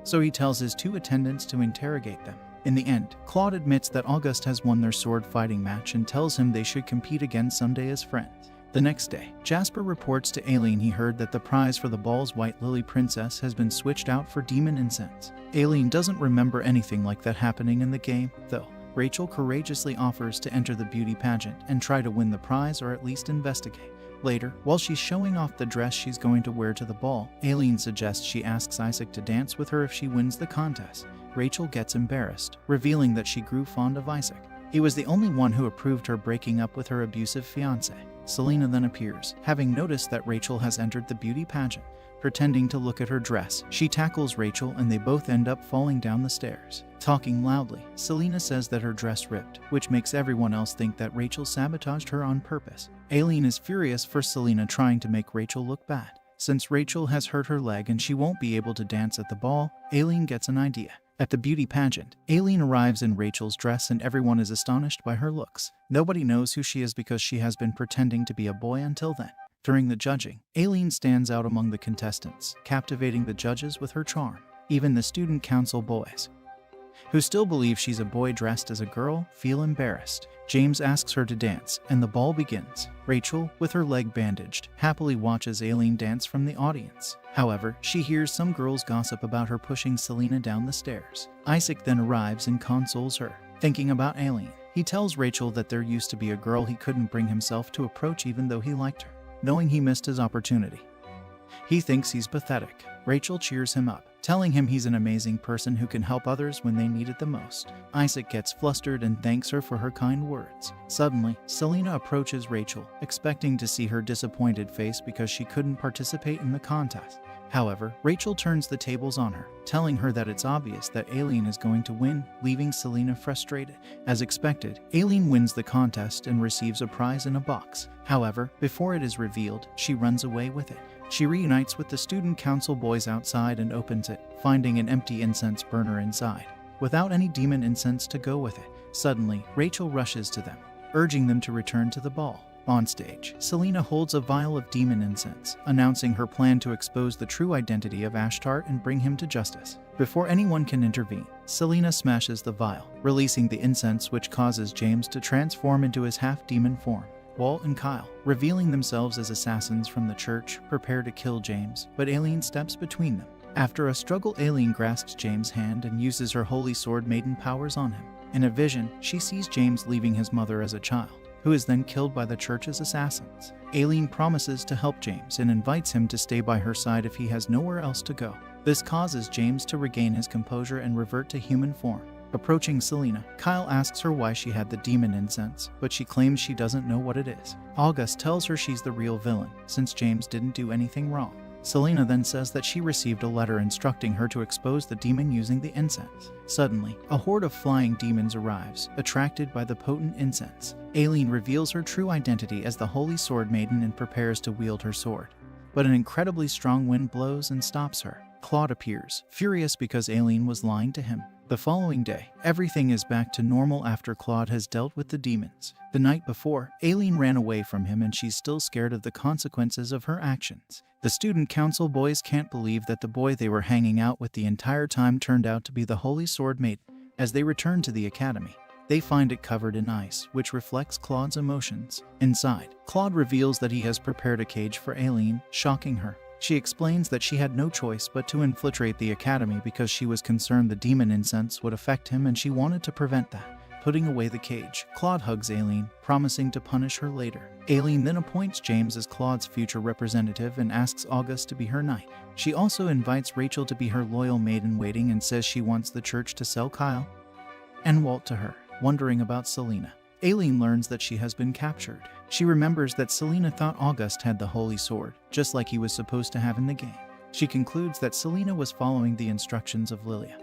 so he tells his 2 attendants to interrogate them. In the end, Claude admits that August has won their sword fighting match and tells him they should compete again someday as friends. The next day, Jasper reports to Aileen he heard that the prize for the ball's White Lily Princess has been switched out for demon incense. Aileen doesn't remember anything like that happening in the game, though. Rachel courageously offers to enter the beauty pageant and try to win the prize or at least investigate. Later, while she's showing off the dress she's going to wear to the ball, Aileen suggests she asks Isaac to dance with her if she wins the contest. Rachel gets embarrassed, revealing that she grew fond of Isaac. He was the only one who approved her breaking up with her abusive fiancé. Selena then appears, having noticed that Rachel has entered the beauty pageant. Pretending to look at her dress, she tackles Rachel and they both end up falling down the stairs. Talking loudly, Selena says that her dress ripped, which makes everyone else think that Rachel sabotaged her on purpose. Aileen is furious for Selena trying to make Rachel look bad. Since Rachel has hurt her leg and she won't be able to dance at the ball, Aileen gets an idea. At the beauty pageant, Aileen arrives in Rachel's dress and everyone is astonished by her looks. Nobody knows who she is because she has been pretending to be a boy until then. During the judging, Aileen stands out among the contestants, captivating the judges with her charm. Even the student council boys, who still believe she's a boy dressed as a girl, feel embarrassed. James asks her to dance, and the ball begins. Rachel, with her leg bandaged, happily watches Aileen dance from the audience. However, she hears some girls gossip about her pushing Selena down the stairs. Isaac then arrives and consoles her. Thinking about Aileen, he tells Rachel that there used to be a girl he couldn't bring himself to approach even though he liked her. Knowing he missed his opportunity, he thinks he's pathetic. Rachel cheers him up, telling him he's an amazing person who can help others when they need it the most. Isaac gets flustered and thanks her for her kind words. Suddenly, Selena approaches Rachel, expecting to see her disappointed face because she couldn't participate in the contest. However, Rachel turns the tables on her, telling her that it's obvious that Aileen is going to win, leaving Selena frustrated. As expected, Aileen wins the contest and receives a prize in a box. However, before it is revealed, she runs away with it. She reunites with the student council boys outside and opens it, finding an empty incense burner inside, without any demon incense to go with it. Suddenly, Rachel rushes to them, urging them to return to the ball. On stage, Selena holds a vial of demon incense, announcing her plan to expose the true identity of Ashtart and bring him to justice. Before anyone can intervene, Selena smashes the vial, releasing the incense, which causes James to transform into his half-demon form. Walt and Kyle, revealing themselves as assassins from the church, prepare to kill James, but Aileen steps between them. After a struggle, Aileen grasps James' hand and uses her holy sword maiden powers on him. In a vision, she sees James leaving his mother as a child, who is then killed by the church's assassins. Aileen promises to help James and invites him to stay by her side if he has nowhere else to go. This causes James to regain his composure and revert to human form. Approaching Selena, Kyle asks her why she had the demon incense, but she claims she doesn't know what it is. August tells her she's the real villain, since James didn't do anything wrong. Selena then says that she received a letter instructing her to expose the demon using the incense. Suddenly, a horde of flying demons arrives, attracted by the potent incense. Aileen reveals her true identity as the Holy Sword Maiden and prepares to wield her sword. But an incredibly strong wind blows and stops her. Claude appears, furious because Aileen was lying to him. The following day, everything is back to normal after Claude has dealt with the demons. The night before, Aileen ran away from him and she's still scared of the consequences of her actions. The student council boys can't believe that the boy they were hanging out with the entire time turned out to be the Holy Sword Maiden. As they return to the academy, they find it covered in ice, which reflects Claude's emotions. Inside, Claude reveals that he has prepared a cage for Aileen, shocking her. She explains that she had no choice but to infiltrate the academy because she was concerned the demon incense would affect him and she wanted to prevent that. Putting away the cage, Claude hugs Aileen, promising to punish her later. Aileen then appoints James as Claude's future representative and asks August to be her knight. She also invites Rachel to be her loyal maid-in-waiting and says she wants the church to sell Kyle and Walt to her. Wondering about Selena, Aileen learns that she has been captured. She remembers that Selena thought August had the holy sword, just like he was supposed to have in the game. She concludes that Selena was following the instructions of Lilia,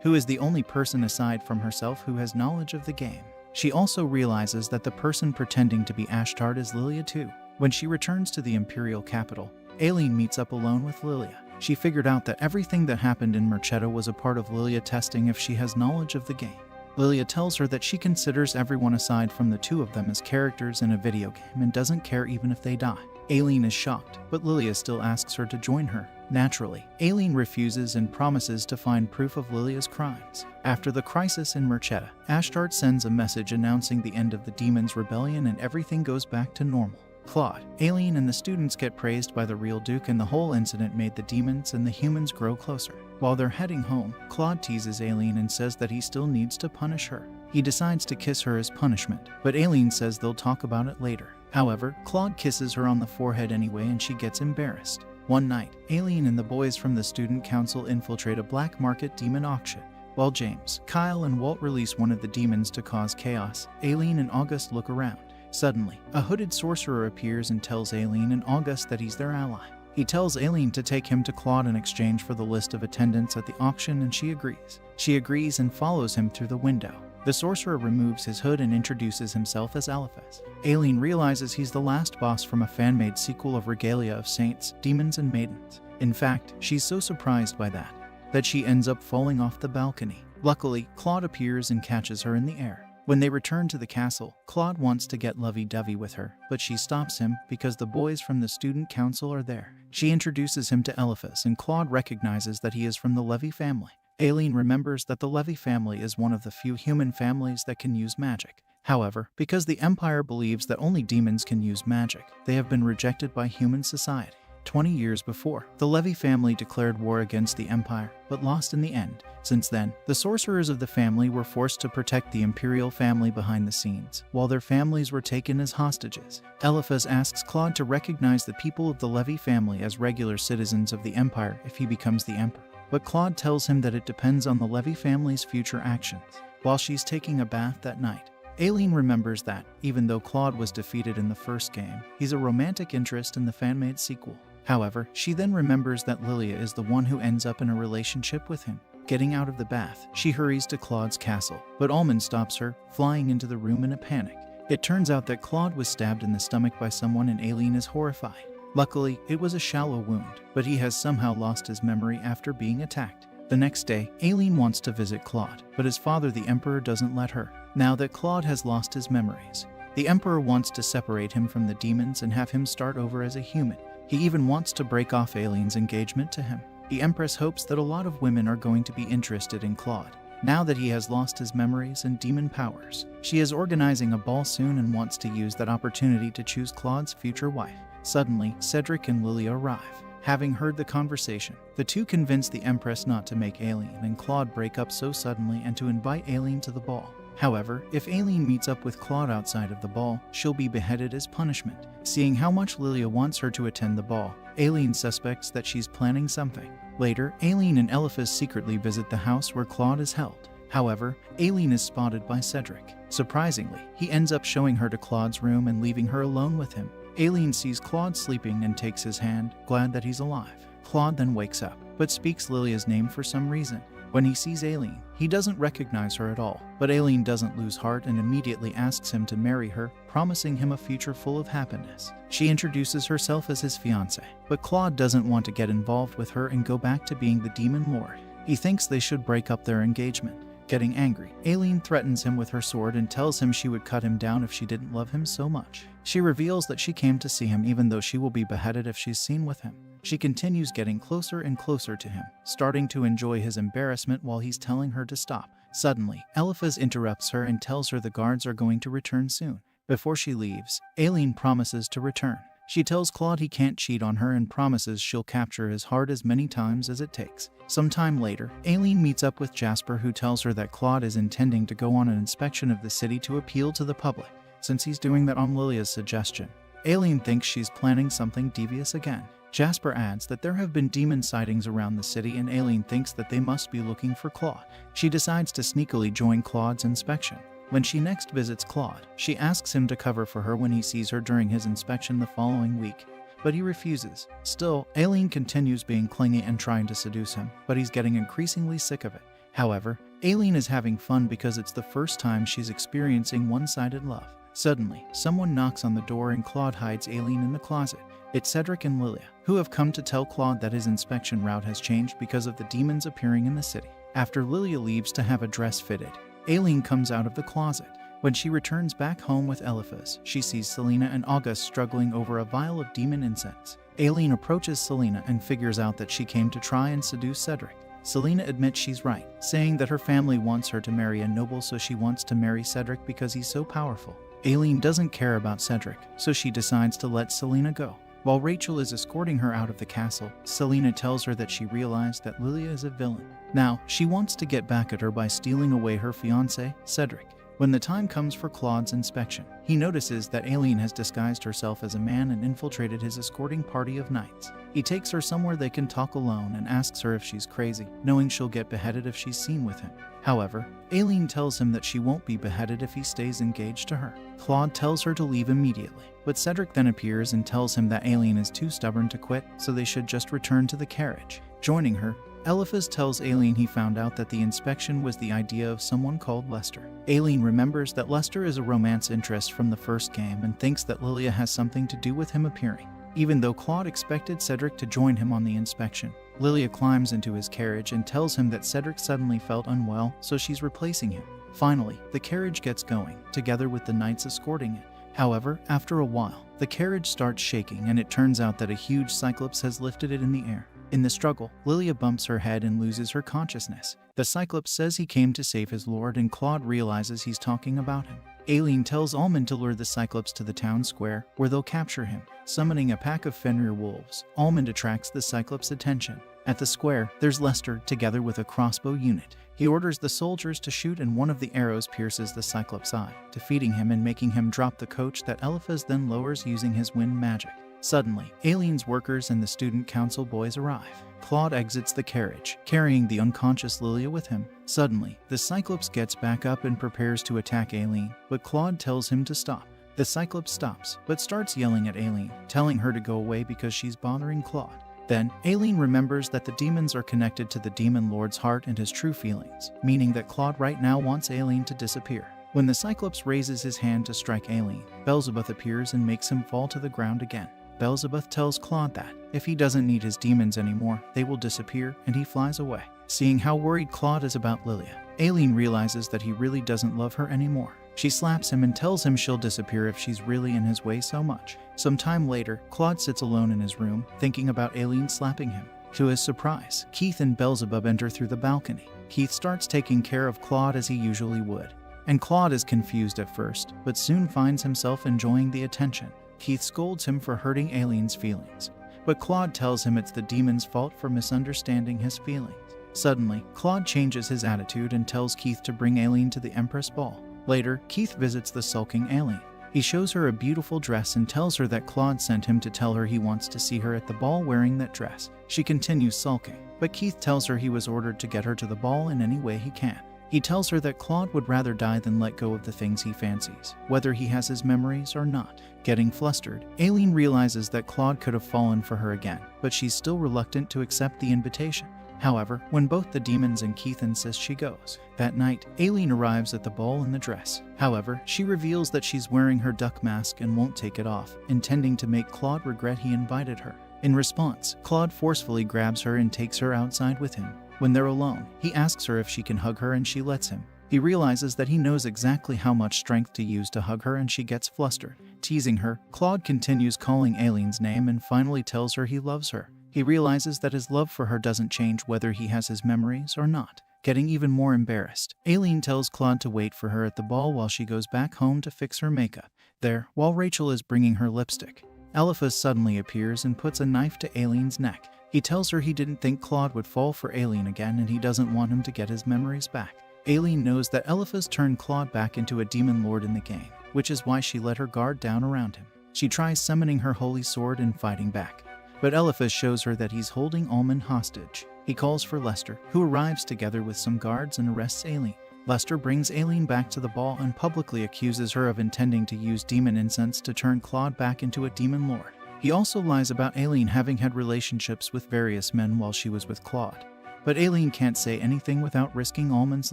who is the only person aside from herself who has knowledge of the game. She also realizes that the person pretending to be Ashtart is Lilia too. When she returns to the Imperial capital, Aileen meets up alone with Lilia. She figured out that everything that happened in Merchetto was a part of Lilia testing if she has knowledge of the game. Lilia tells her that she considers everyone aside from the two of them as characters in a video game and doesn't care even if they die. Aileen is shocked, but Lilia still asks her to join her. Naturally, Aileen refuses and promises to find proof of Lilia's crimes. After the crisis in Merchetto, Ashtart sends a message announcing the end of the Demon's rebellion and everything goes back to normal. Claude, Aileen, and the students get praised by the real Duke, and the whole incident made the demons and the humans grow closer. While they're heading home, Claude teases Aileen and says that he still needs to punish her. He decides to kiss her as punishment, but Aileen says they'll talk about it later. However, Claude kisses her on the forehead anyway and she gets embarrassed. One night, Aileen and the boys from the student council infiltrate a black market demon auction. While James, Kyle, and Walt release one of the demons to cause chaos, Aileen and August look around. Suddenly, a hooded sorcerer appears and tells Aileen and August that he's their ally. He tells Aileen to take him to Claude in exchange for the list of attendants at the auction, and she agrees. She agrees and follows him through the window. The sorcerer removes his hood and introduces himself as Eliphaz. Aileen realizes he's the last boss from a fan-made sequel of Regalia of Saints, Demons, and Maidens. In fact, she's so surprised by that she ends up falling off the balcony. Luckily, Claude appears and catches her in the air. When they return to the castle, Claude wants to get lovey-dovey with her, but she stops him because the boys from the student council are there. She introduces him to Eliphaz, and Claude recognizes that he is from the Levy family. Aileen remembers that the Levy family is one of the few human families that can use magic. However, because the Empire believes that only demons can use magic, they have been rejected by human society. 20 years before, the Levy family declared war against the Empire, but lost in the end. Since then, the sorcerers of the family were forced to protect the Imperial family behind the scenes, while their families were taken as hostages. Eliphaz asks Claude to recognize the people of the Levy family as regular citizens of the Empire if he becomes the Emperor. But Claude tells him that it depends on the Levy family's future actions. While she's taking a bath that night, Aileen remembers that, even though Claude was defeated in the first game, he's a romantic interest in the fan-made sequel. However, she then remembers that Lilia is the one who ends up in a relationship with him. Getting out of the bath, she hurries to Claude's castle, but Almond stops her, flying into the room in a panic. It turns out that Claude was stabbed in the stomach by someone and Aileen is horrified. Luckily, it was a shallow wound, but he has somehow lost his memory after being attacked. The next day, Aileen wants to visit Claude, but his father, the Emperor, doesn't let her. Now that Claude has lost his memories, the Emperor wants to separate him from the demons and have him start over as a human. He even wants to break off Aileen's engagement to him. The Empress hopes that a lot of women are going to be interested in Claude, now that he has lost his memories and demon powers. She is organizing a ball soon and wants to use that opportunity to choose Claude's future wife. Suddenly, Cedric and Lilia arrive. Having heard the conversation, the two convince the Empress not to make Aileen and Claude break up so suddenly and to invite Aileen to the ball. However, if Aileen meets up with Claude outside of the ball, she'll be beheaded as punishment. Seeing how much Lilia wants her to attend the ball, Aileen suspects that she's planning something. Later, Aileen and Eliphaz secretly visit the house where Claude is held. However, Aileen is spotted by Cedric. Surprisingly, he ends up showing her to Claude's room and leaving her alone with him. Aileen sees Claude sleeping and takes his hand, glad that he's alive. Claude then wakes up, but speaks Lilia's name for some reason. When he sees Aileen, he doesn't recognize her at all, but Aileen doesn't lose heart and immediately asks him to marry her, promising him a future full of happiness. She introduces herself as his fiancée, but Claude doesn't want to get involved with her and go back to being the Demon Lord. He thinks they should break up their engagement. Getting angry, Aileen threatens him with her sword and tells him she would cut him down if she didn't love him so much. She reveals that she came to see him even though she will be beheaded if she's seen with him. She continues getting closer and closer to him, starting to enjoy his embarrassment while he's telling her to stop. Suddenly, Eliphaz interrupts her and tells her the guards are going to return soon. Before she leaves, Aileen promises to return. She tells Claude he can't cheat on her and promises she'll capture his heart as many times as it takes. Sometime later, Aileen meets up with Jasper, who tells her that Claude is intending to go on an inspection of the city to appeal to the public, since he's doing that on Lilia's suggestion. Aileen thinks she's planning something devious again. Jasper adds that there have been demon sightings around the city and Aileen thinks that they must be looking for Claude. She decides to sneakily join Claude's inspection. When she next visits Claude, she asks him to cover for her when he sees her during his inspection the following week, but he refuses. Still, Aileen continues being clingy and trying to seduce him, but he's getting increasingly sick of it. However, Aileen is having fun because it's the first time she's experiencing one-sided love. Suddenly, someone knocks on the door and Claude hides Aileen in the closet. It's Cedric and Lilia, who have come to tell Claude that his inspection route has changed because of the demons appearing in the city. After Lilia leaves to have a dress fitted, Aileen comes out of the closet. When she returns back home with Eliphaz, she sees Selena and August struggling over a vial of demon incense. Aileen approaches Selena and figures out that she came to try and seduce Cedric. Selena admits she's right, saying that her family wants her to marry a noble, so she wants to marry Cedric because he's so powerful. Aileen doesn't care about Cedric, so she decides to let Selena go. While Rachel is escorting her out of the castle, Selena tells her that she realized that Lilia is a villain. Now, she wants to get back at her by stealing away her fiancé, Cedric. When the time comes for Claude's inspection, he notices that Aileen has disguised herself as a man and infiltrated his escorting party of knights. He takes her somewhere they can talk alone and asks her if she's crazy, knowing she'll get beheaded if she's seen with him. However, Aileen tells him that she won't be beheaded if he stays engaged to her. Claude tells her to leave immediately, but Cedric then appears and tells him that Aileen is too stubborn to quit, so they should just return to the carriage. Joining her, Eliphaz tells Aileen he found out that the inspection was the idea of someone called Lester. Aileen remembers that Lester is a romance interest from the first game and thinks that Lilia has something to do with him appearing. Even though Claude expected Cedric to join him on the inspection, Lilia climbs into his carriage and tells him that Cedric suddenly felt unwell, so she's replacing him. Finally, the carriage gets going, together with the knights escorting it. However, after a while, the carriage starts shaking and it turns out that a huge cyclops has lifted it in the air. In the struggle, Lilia bumps her head and loses her consciousness. The Cyclops says he came to save his lord and Claude realizes he's talking about him. Aileen tells Almond to lure the Cyclops to the town square, where they'll capture him. Summoning a pack of Fenrir wolves, Almond attracts the Cyclops' attention. At the square, there's Lester, together with a crossbow unit. He orders the soldiers to shoot and one of the arrows pierces the Cyclops' eye, defeating him and making him drop the coach that Eliphaz then lowers using his wind magic. Suddenly, Aileen's workers and the student council boys arrive. Claude exits the carriage, carrying the unconscious Lilia with him. Suddenly, the Cyclops gets back up and prepares to attack Aileen, but Claude tells him to stop. The Cyclops stops, but starts yelling at Aileen, telling her to go away because she's bothering Claude. Then, Aileen remembers that the demons are connected to the demon lord's heart and his true feelings, meaning that Claude right now wants Aileen to disappear. When the Cyclops raises his hand to strike Aileen, Beelzebub appears and makes him fall to the ground again. Beelzebub tells Claude that, if he doesn't need his demons anymore, they will disappear, and he flies away. Seeing how worried Claude is about Lilia, Aileen realizes that he really doesn't love her anymore. She slaps him and tells him she'll disappear if she's really in his way so much. Some time later, Claude sits alone in his room, thinking about Aileen slapping him. To his surprise, Keith and Beelzebub enter through the balcony. Keith starts taking care of Claude as he usually would, and Claude is confused at first, but soon finds himself enjoying the attention. Keith scolds him for hurting Aileen's feelings, but Claude tells him it's the demon's fault for misunderstanding his feelings. Suddenly, Claude changes his attitude and tells Keith to bring Aileen to the Empress Ball. Later, Keith visits the sulking Aileen. He shows her a beautiful dress and tells her that Claude sent him to tell her he wants to see her at the ball wearing that dress. She continues sulking, but Keith tells her he was ordered to get her to the ball in any way he can. He tells her that Claude would rather die than let go of the things he fancies, whether he has his memories or not. Getting flustered, Aileen realizes that Claude could have fallen for her again, but she's still reluctant to accept the invitation. However, when both the demons and Keith insist she goes. That night, Aileen arrives at the ball in the dress. However, she reveals that she's wearing her duck mask and won't take it off, intending to make Claude regret he invited her. In response, Claude forcefully grabs her and takes her outside with him. When they're alone, he asks her if she can hug her and she lets him. He realizes that he knows exactly how much strength to use to hug her and she gets flustered. Teasing her, Claude continues calling Aileen's name and finally tells her he loves her. He realizes that his love for her doesn't change whether he has his memories or not. Getting even more embarrassed, Aileen tells Claude to wait for her at the ball while she goes back home to fix her makeup. There, while Rachel is bringing her lipstick, Eliphaz suddenly appears and puts a knife to Aileen's neck. He tells her he didn't think Claude would fall for Aileen again and he doesn't want him to get his memories back. Aileen knows that Eliphaz turned Claude back into a demon lord in the game, which is why she let her guard down around him. She tries summoning her holy sword and fighting back, but Eliphaz shows her that he's holding Almond hostage. He calls for Lester, who arrives together with some guards and arrests Aileen. Lester brings Aileen back to the ball and publicly accuses her of intending to use demon incense to turn Claude back into a demon lord. He also lies about Aileen having had relationships with various men while she was with Claude. But Aileen can't say anything without risking Almond's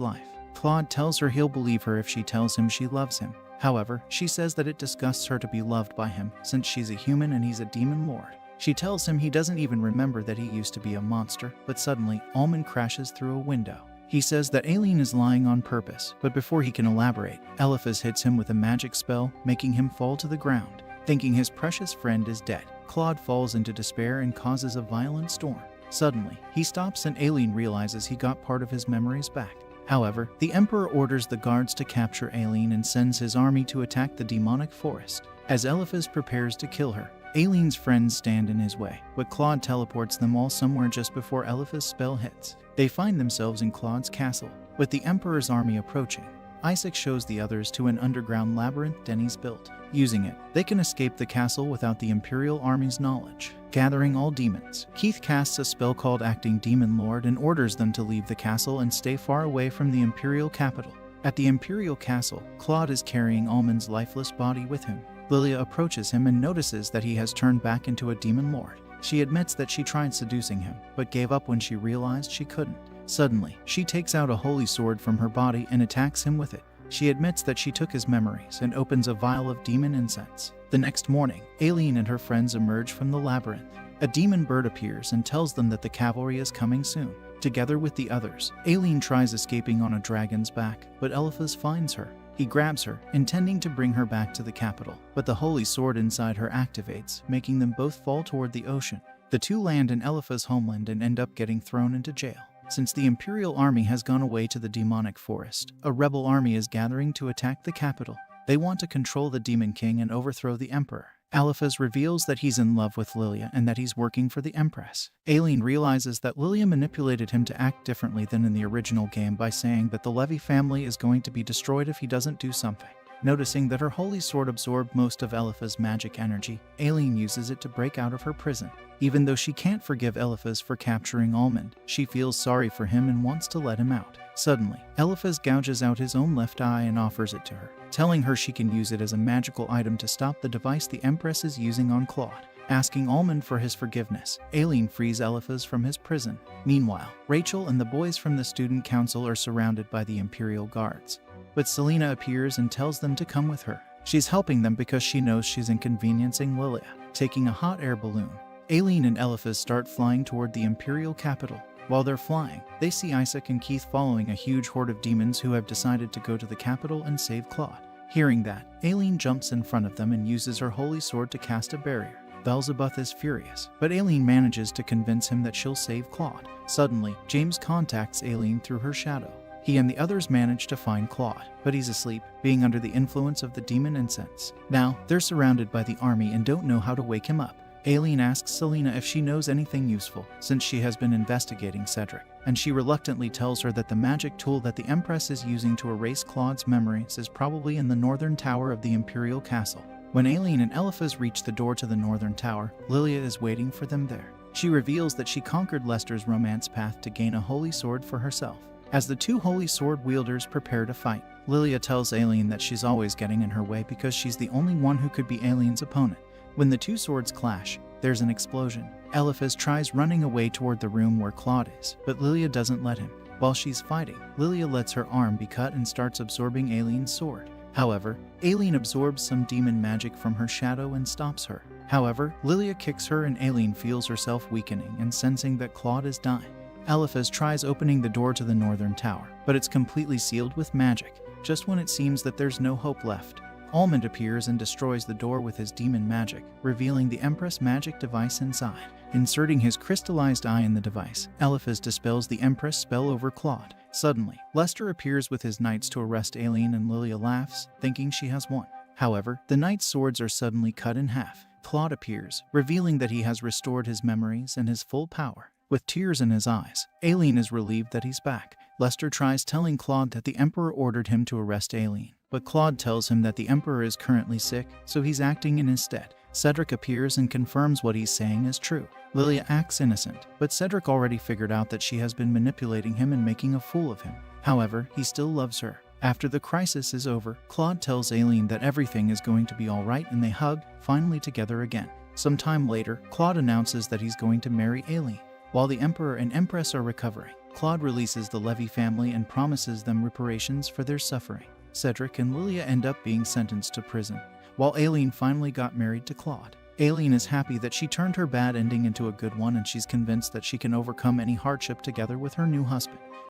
life. Claude tells her he'll believe her if she tells him she loves him. However, she says that it disgusts her to be loved by him since she's a human and he's a demon lord. She tells him he doesn't even remember that he used to be a monster, but suddenly, Almond crashes through a window. He says that Aileen is lying on purpose, but before he can elaborate, Eliphaz hits him with a magic spell, making him fall to the ground. Thinking his precious friend is dead, Claude falls into despair and causes a violent storm. Suddenly, he stops and Aileen realizes he got part of his memories back. However, the Emperor orders the guards to capture Aileen and sends his army to attack the demonic forest. As Eliphaz prepares to kill her, Aileen's friends stand in his way, but Claude teleports them all somewhere just before Eliphaz's spell hits. They find themselves in Claude's castle, with the Emperor's army approaching. Isaac shows the others to an underground labyrinth Denny's built. Using it, they can escape the castle without the Imperial Army's knowledge. Gathering all demons, Keith casts a spell called Acting Demon Lord and orders them to leave the castle and stay far away from the Imperial capital. At the Imperial castle, Claude is carrying Almond's lifeless body with him. Lilia approaches him and notices that he has turned back into a demon lord. She admits that she tried seducing him, but gave up when she realized she couldn't. Suddenly, she takes out a holy sword from her body and attacks him with it. She admits that she took his memories and opens a vial of demon incense. The next morning, Aileen and her friends emerge from the labyrinth. A demon bird appears and tells them that the cavalry is coming soon. Together with the others, Aileen tries escaping on a dragon's back, but Eliphaz finds her. He grabs her, intending to bring her back to the capital, but the holy sword inside her activates, making them both fall toward the ocean. The two land in Eliphaz's homeland and end up getting thrown into jail. Since the Imperial Army has gone away to the demonic forest, a rebel army is gathering to attack the capital. They want to control the Demon King and overthrow the Emperor. Eliphaz reveals that he's in love with Lilia and that he's working for the Empress. Aileen realizes that Lilia manipulated him to act differently than in the original game by saying that the Levy family is going to be destroyed if he doesn't do something. Noticing that her holy sword absorbed most of Eliphaz's magic energy, Aileen uses it to break out of her prison. Even though she can't forgive Eliphaz for capturing Almond, she feels sorry for him and wants to let him out. Suddenly, Eliphaz gouges out his own left eye and offers it to her, telling her she can use it as a magical item to stop the device the Empress is using on Claude. Asking Almond for his forgiveness, Aileen frees Eliphaz from his prison. Meanwhile, Rachel and the boys from the student council are surrounded by the Imperial guards. But Selena appears and tells them to come with her. She's helping them because she knows she's inconveniencing Lilia. Taking a hot air balloon, Aileen and Eliphaz start flying toward the Imperial capital. While they're flying, they see Isaac and Keith following a huge horde of demons who have decided to go to the capital and save Claude. Hearing that, Aileen jumps in front of them and uses her holy sword to cast a barrier. Beelzebub is furious, but Aileen manages to convince him that she'll save Claude. Suddenly, James contacts Aileen through her shadow. He and the others manage to find Claude, but he's asleep, being under the influence of the demon incense. Now, they're surrounded by the army and don't know how to wake him up. Aileen asks Selena if she knows anything useful, since she has been investigating Cedric, and she reluctantly tells her that the magic tool that the Empress is using to erase Claude's memories is probably in the northern tower of the Imperial Castle. When Aileen and Eliphaz reach the door to the northern tower, Lilia is waiting for them there. She reveals that she conquered Lester's romance path to gain a holy sword for herself. As the two holy sword wielders prepare to fight, Lilia tells Aileen that she's always getting in her way because she's the only one who could be Aileen's opponent. When the two swords clash, there's an explosion. Eliphaz tries running away toward the room where Claude is, but Lilia doesn't let him. While she's fighting, Lilia lets her arm be cut and starts absorbing Aileen's sword. However, Aileen absorbs some demon magic from her shadow and stops her. However, Lilia kicks her and Aileen feels herself weakening and sensing that Claude is dying. Eliphaz tries opening the door to the northern tower, but it's completely sealed with magic. Just when it seems that there's no hope left, Almond appears and destroys the door with his demon magic, revealing the Empress magic device inside. Inserting his crystallized eye in the device, Eliphaz dispels the Empress spell over Claude. Suddenly, Lester appears with his knights to arrest Aileen and Lilia laughs, thinking she has won. However, the knights' swords are suddenly cut in half. Claude appears, revealing that he has restored his memories and his full power. With tears in his eyes, Aileen is relieved that he's back. Lester tries telling Claude that the Emperor ordered him to arrest Aileen, but Claude tells him that the Emperor is currently sick, so he's acting in his stead. Cedric appears and confirms what he's saying is true. Lilia acts innocent, but Cedric already figured out that she has been manipulating him and making a fool of him. However, he still loves her. After the crisis is over, Claude tells Aileen that everything is going to be alright and they hug, finally together again. Some time later, Claude announces that he's going to marry Aileen. While the Emperor and Empress are recovering, Claude releases the Levy family and promises them reparations for their suffering. Cedric and Lilia end up being sentenced to prison, while Aileen finally got married to Claude. Aileen is happy that she turned her bad ending into a good one, and she's convinced that she can overcome any hardship together with her new husband.